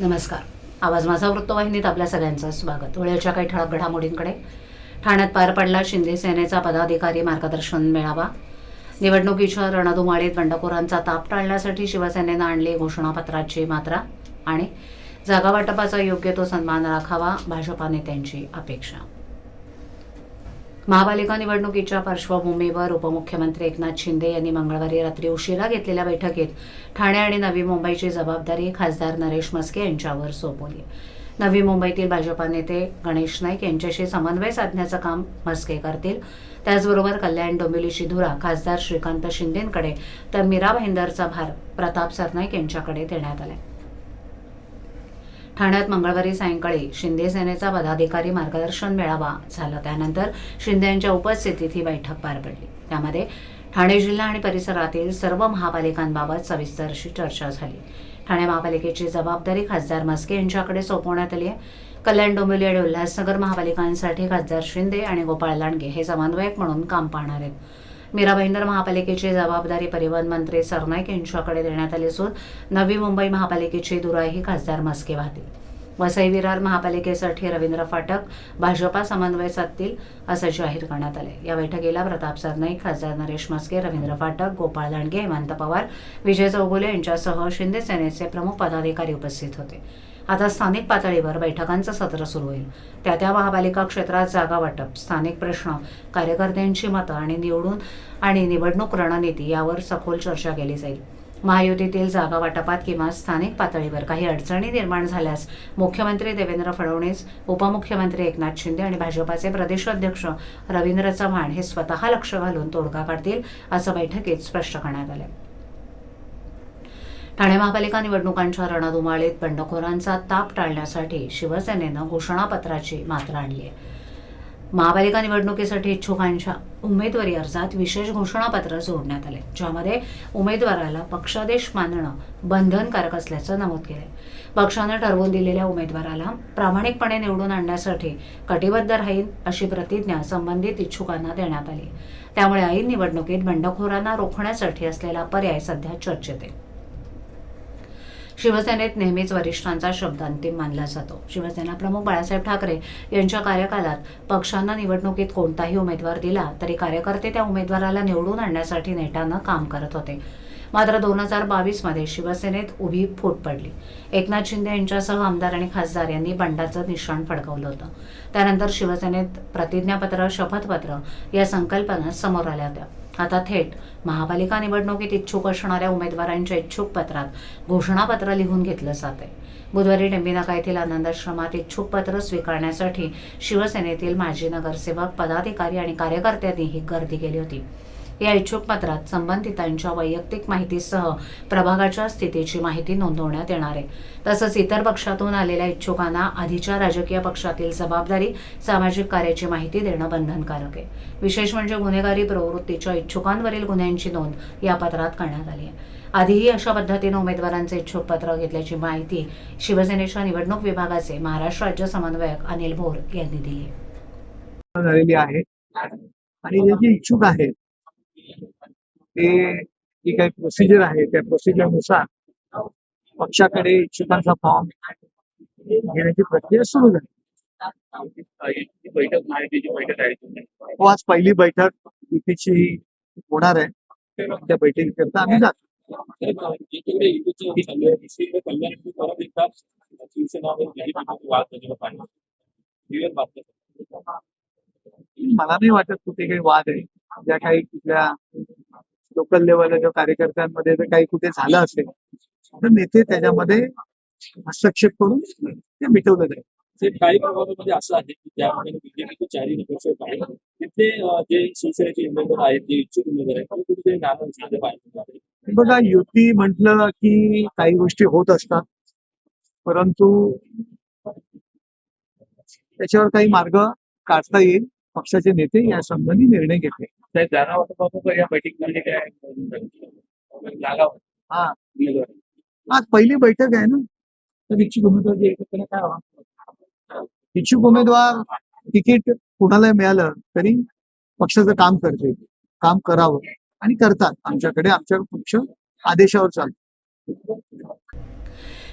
नमस्कार. आवाज माझा वृत्तवाहिनीत आपल्या सगळ्यांचं स्वागत. वेळेच्या काही ठळक घडामोडींकडे. ठाण्यात पार पडला शिंदे सेनेचा पदाधिकारी मार्गदर्शन मेळावा. निवडणुकीच्या रणधुमाळीत बंडखोरांचा ताप टाळण्यासाठी शिवसेनेनं आणली घोषणापत्राची मात्रा आणि जागा वाटपाचा योग्य तो सन्मान राखावा, भाजपा नेत्यांची अपेक्षा. महापालिका निवडणुकीच्या पार्श्वभूमीवर उपमुख्यमंत्री एकनाथ शिंदे यांनी मंगळवारी रात्री उशिरा घेतलेल्या बैठकीत ठाणे आणि नवी मुंबईची जबाबदारी खासदार नरेश म्हस्के यांच्यावर सोपवली. नवी मुंबईतील भाजपा नेते गणेश नाईक यांच्याशी समन्वय साधण्याचं काम म्हस्के करतील. त्याचबरोबर कल्याण डोंबिवलीची धुरा खासदार श्रीकांत शिंदेंकडे तर मीरा भाईंदरचा भार प्रताप सरनाईक यांच्याकडे देण्यात आला. ठाण्यात मंगळवारी सायंकाळी शिंदे सेनेचा पदाधिकारी मार्गदर्शन मेळावा झाला. त्यानंतर शिंदे यांच्या उपस्थितीत ही बैठक पार पडली. त्यामध्ये ठाणे जिल्हा आणि परिसरातील सर्व महापालिकांबाबत सविस्तर अशी चर्चा झाली. ठाणे महापालिकेची जबाबदारी खासदार म्हस्के यांच्याकडे सोपवण्यात आली आहे. कल्याण डोंबिवली आणि उल्हासनगर महापालिकांसाठी खासदार शिंदे आणि गोपाळ लांडगे हे समन्वयक म्हणून काम पाहणार आहेत. मीरा भाईंदर महापालिकेची जबाबदारी परिवहन मंत्री सरनाईक यांच्याकडे देण्यात आली असून नवी मुंबई महापालिकेची धुराही खासदार म्हस्के वाहतील. वसई विरार महापालिकेसाठी रवींद्र फाटक भाजपा समन्वय साधतील असं जाहीर करण्यात आले. या बैठकीला प्रताप सरनाईक, खासदार नरेश म्हस्के, रवींद्र फाटक, गोपाळ लांडगे, हेमंत पवार, विजय चौगुले यांच्यासह शिंदे सेनेचे प्रमुख पदाधिकारी उपस्थित होते. आता स्थानिक पातळीवर बैठकांचं सत्र सुरू होईल. त्या महापालिका क्षेत्रात जागा वाटप, स्थानिक प्रश्न, कार्यकर्त्यांची मतं आणि निवडणूक रणनीती यावर सखोल चर्चा केली जाईल. महायुतीतील जागा वाटपात किंवा स्थानिक पातळीवर काही अडचणी निर्माण झाल्यास मुख्यमंत्री देवेंद्र फडणवीस, उपमुख्यमंत्री एकनाथ शिंदे आणि भाजपाचे प्रदेशाध्यक्ष रवींद्र चव्हाण हे स्वतः लक्ष घालून तोडगा काढतील असं बैठकीत स्पष्ट करण्यात आलं. ठाणे महापालिका निवडणुकांच्या रणधुमाळीत बंडखोरांचा ताप टाळण्यासाठी शिवसेनेनं घोषणापत्राची मात्रा आणली आहे. महापालिका निवडणुकीसाठी इच्छुकांच्या उमेदवारी अर्जात विशेष घोषणापत्र जोडण्यात आले, ज्यामध्ये उमेदवाराला पक्षादेश मानणं बंधनकारक असल्याचं नमूद केलंय. पक्षानं ठरवून दिलेल्या उमेदवाराला प्रामाणिकपणे निवडून आणण्यासाठी कटिबद्ध राहील अशी प्रतिज्ञा संबंधित इच्छुकांना देण्यात आली. त्यामुळे ऐन निवडणुकीत बंडखोरांना रोखण्यासाठी असलेला पर्याय सध्या चर्चेत आहे. शिवसेनेत नेहमीच वरिष्ठांचा शब्द अंतिम मानला जातो. शिवसेना प्रमुख बाळासाहेब ठाकरे यांच्या कार्यकालात पक्षानं निवडणुकीत कोणताही उमेदवार दिला तरी कार्यकर्ते त्या उमेदवाराला निवडून आणण्यासाठी नेटानं काम करत होते. मात्र 2022 मध्ये शिवसेनेत उभी फूट पडली. एकनाथ शिंदे यांच्यासह आमदार आणि खासदार यांनी बंडाचं निशाण फडकवलं होतं. त्यानंतर शिवसेनेत प्रतिज्ञापत्र, शपथपत्र या संकल्पना समोर आल्या होत्या. आता थेट महापालिका निवडणुकीत इच्छुक असणाऱ्या उमेदवारांच्या इच्छुक पत्रात घोषणापत्र लिहून घेतलं जात आहे. बुधवारी टेंबिनाका येथील आनंदाश्रमात इच्छुक पत्र स्वीकारण्यासाठी शिवसेनेतील माजी नगरसेवक, पदाधिकारी आणि कार्यकर्त्यांनी ही गर्दी केली होती. या इच्छुक पत्रात संबंधितांच्या वैयक्तिक माहितीसह प्रभागाच्या स्थितीची माहिती नोंदवण्यात येणार आहे. तसंच इतर पक्षातून आलेल्या इच्छुकांना आधीच्या राजकीय पक्षातील जबाबदारी, सामाजिक कार्याची माहिती देणं बंधनकारक आहे. विशेष म्हणजे गुन्हेगारी प्रवृत्तीच्या इच्छुकांवरील गुन्ह्यांची नोंद या पत्रात करण्यात आली आहे. आधीही अशा पद्धतीने उमेदवारांचे इच्छुक पत्र घेतल्याची माहिती शिवसेनेच्या निवडणूक विभागाचे महाराष्ट्र राज्य समन्वयक अनिल भोर यांनी दिली आहे. आणि जे इच्छुक आहेत ते जी काही प्रोसिजर आहे त्या प्रोसिजरनुसार पक्षाकडे इच्छुकांचा फॉर्म घेण्याची प्रक्रिया सुरू झाली. हो, आज पहिली बैठक युतीची होणार आहे. त्या बैठकीकरता आम्ही जातो. मला नाही वाटत कुठे काही वाद आहे. ज्या काही कुठल्या लोकल लेवलच्या कार्यकर्त्यांमध्ये जर काही कुठे झालं असेल तर नेते त्याच्यामध्ये हस्तक्षेप करून ते मिटवलं जाईल. काही प्रभागामध्ये असं आहे की त्यामध्ये बीजेपीचे चारही नगरसेवक आहेत, तिथले जे शिवसेनेचे उमेदवार आहेत, जे इच्छुक उमेदवार आहेत, कुठेतरी नाराज झाले पाहिजे. बघा, युती म्हटलं की काही गोष्टी होत असतात, परंतु त्याच्यावर काही मार्ग काढता येईल. पक्षाचे नेते या संबंधी निर्णय घेतले. जागा वाटप या बैठकीमध्ये काय जागा हा आज पहिली बैठक आहे ना, तर इच्छुक उमेदवार जे एकत्र काय व्हावं. इच्छुक उमेदवार तिकीट कुणाला मिळालं तरी पक्षाचं काम करते, काम करावं आणि करतात. आमच्या पक्ष आदेशावर चालतो.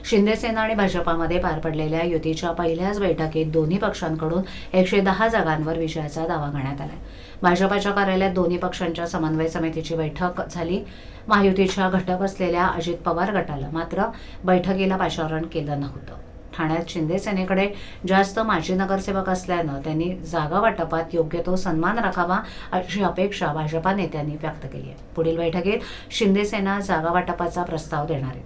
शिंदेसेना आणि भाजपामध्ये पार पडलेल्या युतीच्या पहिल्याच बैठकीत दोन्ही पक्षांकडून 110 जागांवर विजयाचा दावा करण्यात आला. भाजपाच्या कार्यालयात दोन्ही पक्षांच्या समन्वय समितीची बैठक झाली. महायुतीच्या घटक असलेल्या अजित पवार गटाला मात्र बैठकीला पाचारण केलं नव्हतं. ठाण्यात शिंदेसेनेकडे जास्त माजी नगरसेवक असल्यानं त्यांनी जागा वाटपात योग्य तो सन्मान राखावा अशी अपेक्षा भाजपा नेत्यांनी व्यक्त केली आहे. पुढील बैठकीत शिंदेसेना जागा वाटपाचा प्रस्ताव देणार आहे.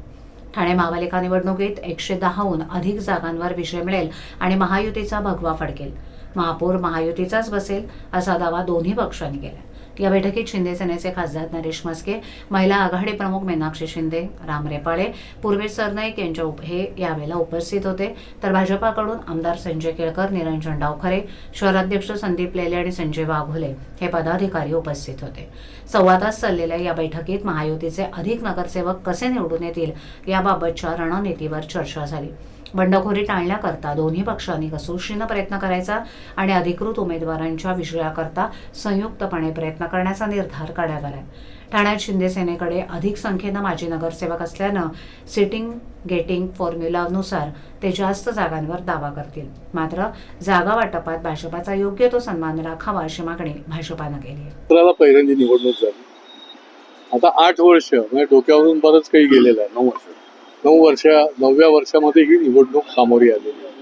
ठाणे महापालिका निवडणुकीत 110हून अधिक जागांवर विजय मिळेल आणि महायुतीचा भगवा फडकेल. महापौर महायुतीचाच बसेल असा दावा दोन्ही पक्षांनी केला. या बैठकीत शिंदेसेनेचे खासदार नरेश म्हस्के, महिला आघाडी प्रमुख मीनाक्षी शिंदे, राम रेपाळे, पूर्वेश सरनाईक हे यावेळेला उपस्थित होते. तर भाजपाकडून आमदार संजय केळकर, निरंजन डावखरे, शहराध्यक्ष संदीप लेले आणि संजय वाघोले हे पदाधिकारी उपस्थित होते. सव्वा तास चाललेल्या या बैठकीत महायुतीचे अधिक नगरसेवक कसे निवडून येतील याबाबतच्या रणनीतीवर चर्चा झाली. बंडखोरी टाळण्याकरता दोन्ही पक्षांनी कसोशीनं प्रयत्न करायचा आणि अधिकृत उमेदवारांच्या विजयाकरता संयुक्तपणे प्रयत्न करण्याचा निर्धार करण्यात आला. ठाण्यात शिंदेसेनेकडे अधिक संख्येनं माजी नगरसेवक असल्यानं सिटिंग गेटिंग फॉर्म्युलानुसार ते जास्त जागांवर दावा करतील. मात्र जागा वाटपात भाजपाचा योग्य तो सन्मान राखावा अशी मागणी भाजपानं केली आहे. पहिल्यांदी निवडणूक झाली. आता 8 वर्ष म्हणजे डोक्यावरून बरंच काही गेलेलं आहे. 9व्या वर्षामध्ये ही निवडणूक सामोरी आलेली आहे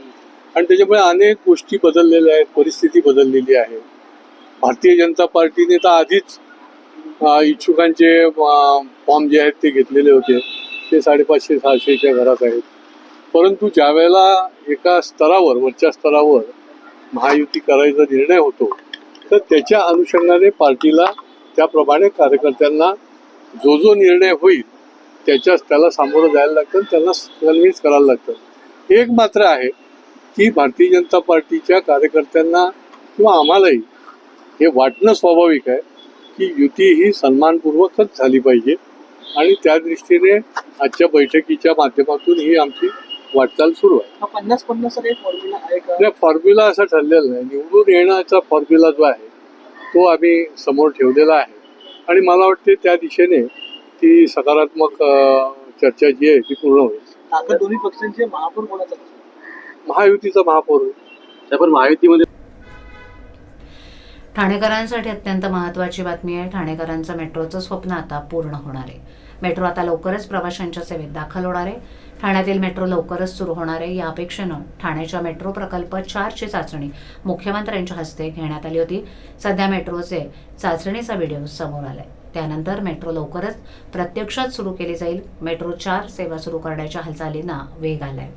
आणि त्याच्यामुळे अनेक गोष्टी बदललेल्या आहेत, परिस्थिती बदललेली आहे. भारतीय जनता पार्टीने तर आधीच इच्छुकांचे फॉर्म जे आहेत ते घेतलेले होते. ते 550-600च्या घरात आहेत. परंतु ज्या वेळेला एका स्तरावर, वरच्या स्तरावर महायुती करायचा निर्णय होतो तर त्याच्या अनुषंगाने पार्टीला त्याप्रमाणे कार्यकर्त्यांना जो निर्णय होईल त्याला सामोरं जायला लागतं, त्यांना कन्व्हिन्स करायला लागतं. एक मात्र आहे की भारतीय जनता पार्टीच्या कार्यकर्त्यांना किंवा आम्हालाही हे वाटणं स्वाभाविक आहे की युती ही सन्मानपूर्वकच झाली पाहिजे आणि त्या दृष्टीने आजच्या बैठकीच्या माध्यमातून ही आमची वाटचाल सुरू आहे. 50-50 फॉर्म्युला आहे का? नाही, फॉर्म्युला असा ठरलेला नाही. निवडून येण्याचा फॉर्म्युला जो आहे तो आम्ही समोर ठेवलेला आहे आणि मला वाटते त्या दिशेने ती सकारात्मक चर्चा जी आहे ती पूर्ण होईल. आता दोन्ही पक्षांचे महापौर कोणाचा? महायुतीचा महापौर होईल. त्यावर महायुतीमध्ये ठाणेकरांसाठी अत्यंत महत्त्वाची बातमी आहे. ठाणेकरांचं मेट्रोचं स्वप्न आता पूर्ण होणार आहे. मेट्रो आता लवकरच प्रवाशांच्या सेवेत दाखल होणार आहे. ठाण्यातील मेट्रो लवकरच सुरू होणार आहे. या अपेक्षेनं ठाण्याच्या मेट्रो प्रकल्प 4ची चाचणी मुख्यमंत्र्यांच्या हस्ते घेण्यात आली होती. सध्या मेट्रोचे चाचणीचा व्हिडिओ समोर आलाय. त्यानंतर मेट्रो लवकरच प्रत्यक्षात सुरू केली जाईल. मेट्रो 4 सेवा सुरू करण्याच्या हालचालींना वेग आलाय.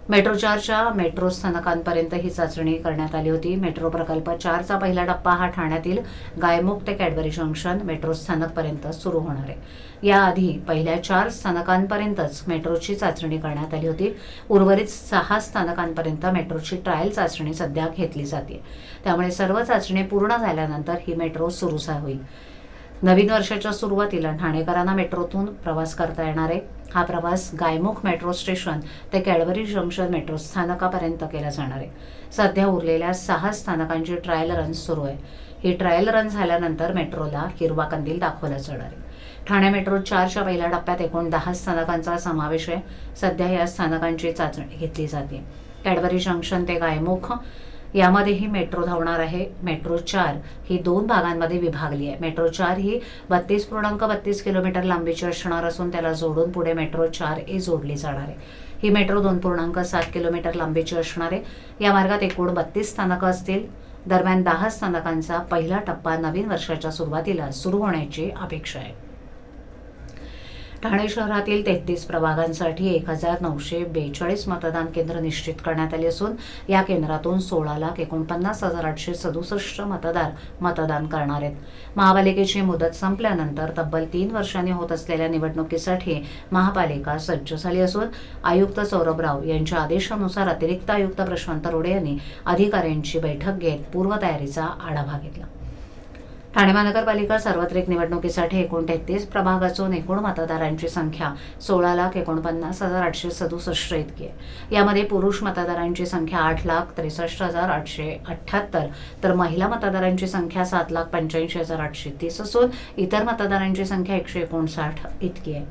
मेट्रो 4च्या मेट्रो स्थानकांपर्यंत ही चाचणी करण्यात आली होती. मेट्रो प्रकल्प 4चा पहिला टप्पा हा ठाण्यातील गायमुख ते कॅडबरी जंक्शन मेट्रो स्थानकपर्यंत सुरू होणार आहे. याआधी पहिल्या 4 स्थानकांपर्यंतच मेट्रोची चाचणी करण्यात आली होती. उर्वरित 6 स्थानकांपर्यंत मेट्रोची ट्रायल चाचणी सध्या घेतली जाते. त्यामुळे सर्व चाचणी पूर्ण झाल्यानंतर ही मेट्रो सुरू होईल. नवीन वर्षाच्या सुरुवातीला ठाणेकरांना मेट्रोतून प्रवास करता येणार आहे. हा प्रवास गायमुख मेट्रो स्टेशन ते कॅडबरी जंक्शन मेट्रो स्थानकापर्यंत केला जाणार आहे. सध्या उरलेल्या 6 स्थानकांची ट्रायल रन सुरू आहे. ही ट्रायल रन झाल्यानंतर मेट्रोला हिरवा कंदील दाखवला जाणार आहे. ठाणे मेट्रो 4च्या पहिल्या टप्प्यात एकूण 10 स्थानकांचा समावेश आहे. सध्या या स्थानकांची चाचणी घेतली जाते. कॅडबरी जंक्शन ते गायमुख यामध्येही मेट्रो धावणार आहे. मेट्रो 4 ही 2 भागांमध्ये विभागली आहे. मेट्रो 4 ही 32.32 किलोमीटर लांबीची असणार असून त्याला जोडून पुढे मेट्रो 4A जोडली जाणार आहे. ही मेट्रो 2.7 किलोमीटर लांबीची असणार आहे. या मार्गात एकूण 32 स्थानकं असतील. दरम्यान 10 स्थानकांचा पहिला टप्पा नवीन वर्षाच्या सुरुवातीला सुरू होण्याची अपेक्षा आहे. ठाणे शहरातील 33 प्रभागांसाठी 1942 मतदान केंद्र निश्चित करण्यात आली असून या केंद्रातून 16,49,867 मतदार मतदान करणार आहेत. महापालिकेची मुदत संपल्यानंतर तब्बल 3 वर्षांनी होत असलेल्या निवडणुकीसाठी महापालिका सज्ज झाली असून आयुक्त सौरभ राव यांच्या आदेशानुसार अतिरिक्त आयुक्त प्रशांत रोडे यांनी अधिकाऱ्यांची बैठक घेत पूर्वतयारीचा आढावा घेतला. ठाणे महानगरपालिका सार्वत्रिक निवडणुकीसाठी एकूण 33 प्रभाग असून एकूण मतदारांची संख्या 16,49,867 इतकी आहे. यामध्ये पुरुष मतदारांची संख्या 8,63,878 तर महिला मतदारांची संख्या 7,85,830 असून इतर मतदारांची संख्या 159 इतकी आहे.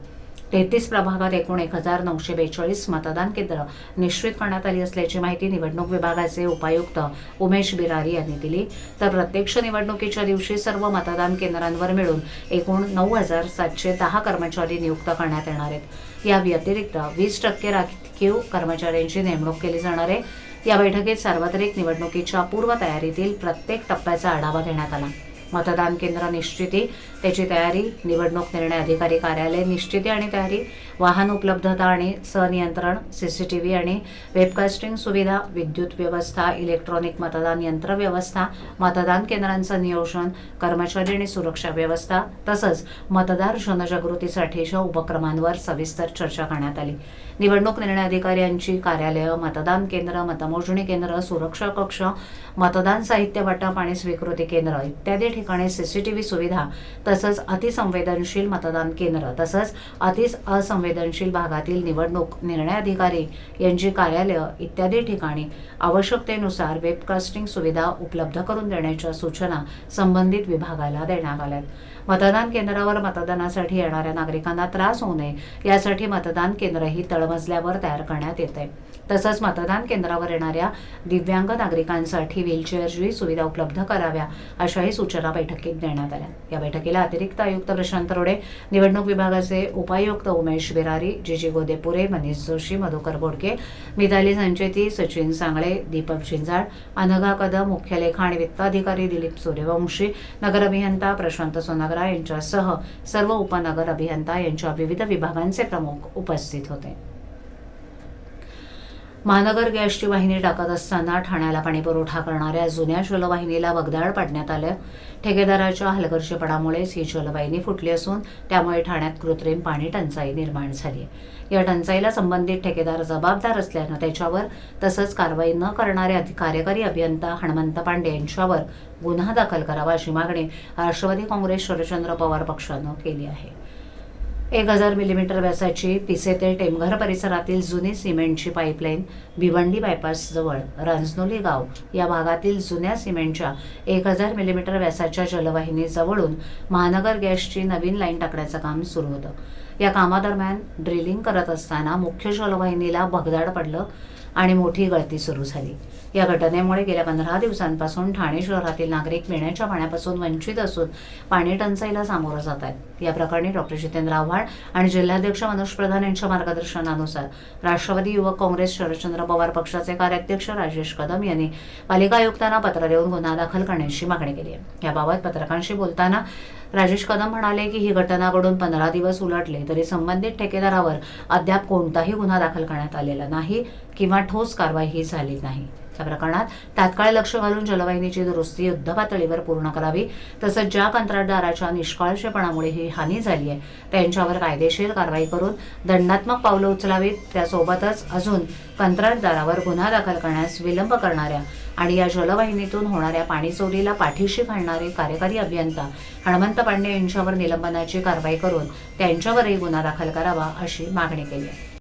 33 प्रभागात एकूण 1942 मतदान केंद्र निश्चित करण्यात आली असल्याची माहिती निवडणूक विभागाचे उपायुक्त उमेश बिरारी यांनी दिली. तर प्रत्यक्ष निवडणुकीच्या दिवशी सर्व मतदान केंद्रांवर मिळून एकूण 9,710 कर्मचारी नियुक्त करण्यात येणार आहेत. या व्यतिरिक्त 20% राखीव कर्मचाऱ्यांची नेमणूक केली जाणार आहे. या बैठकीत सार्वत्रिक निवडणुकीच्या पूर्वतयारीतील प्रत्येक टप्प्याचा आढावा घेण्यात आला. मतदान केंद्र निश्चिती, त्याची तयारी, निवडणूक निर्णय अधिकारी कार्यालय निश्चिती आणि तयारी, वाहन उपलब्धता आणि सनियंत्रण, सीसीटीव्ही आणि वेबकास्टिंग सुविधा, विद्युत व्यवस्था, इलेक्ट्रॉनिक मतदान यंत्र व्यवस्था, मतदान केंद्रांचं नियोजन, कर्मचारी आणि सुरक्षा व्यवस्था तसंच मतदार जनजागृतीसाठीच्या उपक्रमांवर सविस्तर चर्चा करण्यात आली. निवडणूक निर्णय अधिकाऱ्यांची कार्यालयं, मतदान केंद्र, मतमोजणी केंद्र, सुरक्षा कक्ष, मतदान साहित्य वाटप आणि स्वीकृती केंद्र इत्यादी ठिकाणी सीसीटीव्ही सुविधा तसंच अतिसंवेदनशील मतदान केंद्र तसंच असंवेदनशील भागातील निवडणूक निर्णय अधिकारी यांची कार्यालयं इत्यादी ठिकाणी आवश्यकतेनुसार वेबकास्टिंग सुविधा उपलब्ध करून देण्याच्या सूचना संबंधित विभागाला देण्यात आल्यात. मतदान केंद्रावर मतदानासाठी येणाऱ्या नागरिकांना त्रास होऊ नये यासाठी मतदान केंद्रही तळमजल्यावर तयार करण्यात येत आहे. तसंच मतदान केंद्रावर येणाऱ्या दिव्यांग नागरिकांसाठी व्हीलचेअरची सुविधा उपलब्ध कराव्या अशाही सूचना बैठकीत देण्यात आल्या. या बैठकीला अतिरिक्त आयुक्त प्रशांत रोडे, निवडणूक विभागाचे उपायुक्त उमेश बिरारी, जीजी गोदेपुरे, मनीष जोशी, मधुकर बोडके, मिताली संचेती, सचिन सांगळे, दीपक झिंजाळ, अनघा कदम, मुख्य लेखा आणि वित्त अधिकारी दिलीप सूर्यवंशी, नगर अभियंता प्रशांत सोनागरा यांच्यासह सर्व उपनगर अभियंता यांच्या विविध विभागांचे प्रमुख उपस्थित होते. महानगर गॅसची वाहिनी टाकत असताना ठाण्याला पाणीपुरवठा करणाऱ्या जुन्या जलवाहिनीला भगदाड पाडण्यात आलं. ठेकेदाराच्या हलगर्जीपणामुळेच ही जलवाहिनी फुटली असून त्यामुळे ठाण्यात कृत्रिम पाणी टंचाई निर्माण झाली. या टंचाईला संबंधित ठेकेदार जबाबदार असल्यानं त्याच्यावर तसंच कारवाई न करणारे कार्यकारी अभियंता हनुमंत पांडे यांच्यावर गुन्हा दाखल करावा अशी मागणी राष्ट्रवादी काँग्रेस शरदचंद्र पवार पक्षानं केली आहे. 1000 मिलीमीटर व्यासाची पिसे ते टेमघर परिसरातील जुनी सिमेंटची पाईपलाईन भिवंडी बायपासजवळ रांजनोली गाव या भागातील जुन्या सिमेंटच्या 1000 मिलीमीटर व्यासाच्या जलवाहिनीजवळून महानगर गॅसची नवीन लाईन टाकण्याचं काम सुरू होतं. या कामादरम्यान ड्रिलिंग करत असताना मुख्य जलवाहिनीला भगदाड पडलं आणि मोठी गळती सुरू झाली. या घटनेमुळे गेल्या 15 दिवसांपासून ठाणे शहरातील नागरिक पिण्याच्या पाण्यापासून वंचित असून पाणी टंचाईला सामोरं जात आहेत. या प्रकरणी डॉक्टर जितेंद्र आव्हाड आणि जिल्हाध्यक्ष मनोज प्रधान यांच्या मार्गदर्शनानुसार राष्ट्रवादी युवक काँग्रेस शरदचंद्र पवार पक्षाचे कार्याध्यक्ष राजेश कदम यांनी पालिका आयुक्तांना पत्र देऊन गुन्हा दाखल करण्याची मागणी केली आहे. याबाबत पत्रकारांशी बोलताना राजेश कदम म्हणाले की ही घटना घडून 15 दिवस उलटले तरी संबंधित ठेकेदारावर अद्याप कोणताही गुन्हा दाखल करण्यात आलेला नाही किंवा ठोस कारवाईही झाली नाही. या प्रकरणात तात्काळ लक्ष घालून जलवाहिनीची दुरुस्ती युद्धपातळीवर पूर्ण करावी तसंच ज्या कंत्राटदाराच्या निष्काळजीपणामुळे ही हानी झाली आहे त्यांच्यावर कायदेशीर कारवाई करून दंडात्मक पावलं उचलावीत. त्यासोबतच अजून कंत्राटदारावर गुन्हा दाखल करण्यास विलंब करणाऱ्या आणि या जलवाहिनीतून होणाऱ्या पाणी चोरीला पाठीशी घालणारे कार्यकारी अभियंता हनुमंत पांडे यांच्यावर निलंबनाची कारवाई करून त्यांच्यावरही गुन्हा दाखल करावा अशी मागणी केली आहे.